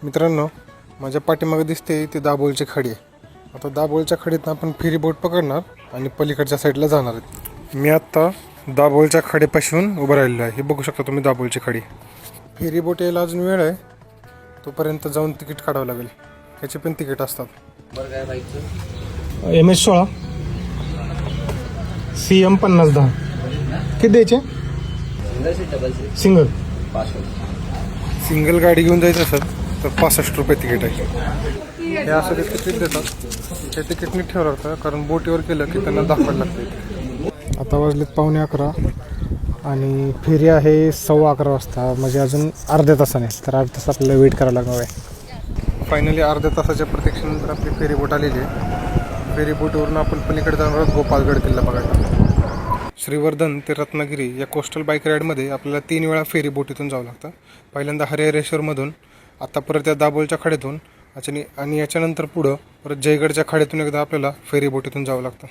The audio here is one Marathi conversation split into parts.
मित्रांनो, माझ्या पाठीमागे दिसते ती दाभोळची खाडी आहे. आता दाभोळच्या खाडीतनं आपण फेरी बोट पकडणार आणि पलीकडच्या साईडला जाणार आहेत. मी आत्ता दाभोळच्या खाडीपासून उभं राहिलेलो आहे. हे बघू शकता तुम्ही दाभोळची खाडी. फेरी बोट यायला अजून वेळ आहे, तोपर्यंत जाऊन तिकीट काढावं लागेल. ह्याचे पण तिकीट असतात. MS16 CM 5010 किती द्यायचे? सिंगल गाडी घेऊन जायचं असेल तर 65 रुपये तिकीट आहे. हे असं ते तिकीट देतात. ते तिकीट नीट ठेवलं होतं, कारण बोटीवर गेलं की त्यांना दाखवायला लागते. आता वाजलेत 11:15 आणि फेरी आहे 11:15 वाजता, म्हणजे अजून अर्ध्या तासाने. तर अर्ध्या तास आपल्याला वेट करायला लागणार आहे. फायनली अर्ध्या तासाच्या प्रतीक्षेनंतर आपली फेरी बोट आलेली आहे. फेरी बोटवरून आपण पलीकडे जाणार आहोत गोपालगड किल्ला बघायला. श्रीवर्धन ते रत्नागिरी या कोस्टल बाईक राईडमध्ये आपल्याला 3 वेळा फेरी बोटीतून जावं लागतं. पहिल्यांदा हरिहरेश्वरमधून, आता परत त्या दाभोळच्या खाडीतून, आणि याच्यानंतर पुढं परत जयगडच्या खाडीतून एकदा आपल्याला फेरी बोटीतून जावं लागतं.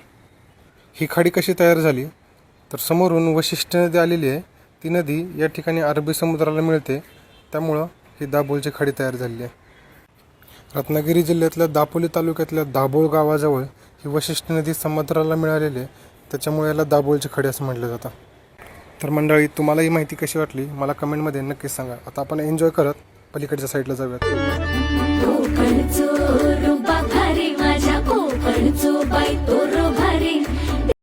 ही खाडी कशी तयार झाली तर समोरून वशिष्ठ नदी आलेली आहे. ती नदी या ठिकाणी अरबी समुद्राला मिळते, त्यामुळं ही दाभोळची खाडी तयार झालेली आहे. रत्नागिरी जिल्ह्यातल्या दापोली तालुक्यातल्या दाभोळ गावाजवळ ही वशिष्ठ नदी समुद्राला मिळालेली आहे, त्याच्यामुळे याला दाभोळची खाडी असं म्हटलं जातं. तर मंडळी, तुम्हाला ही माहिती कशी वाटली मला कमेंटमध्ये नक्कीच सांगा. आता आपण एन्जॉय करत पलीकडच्या साईडला जाऊयात.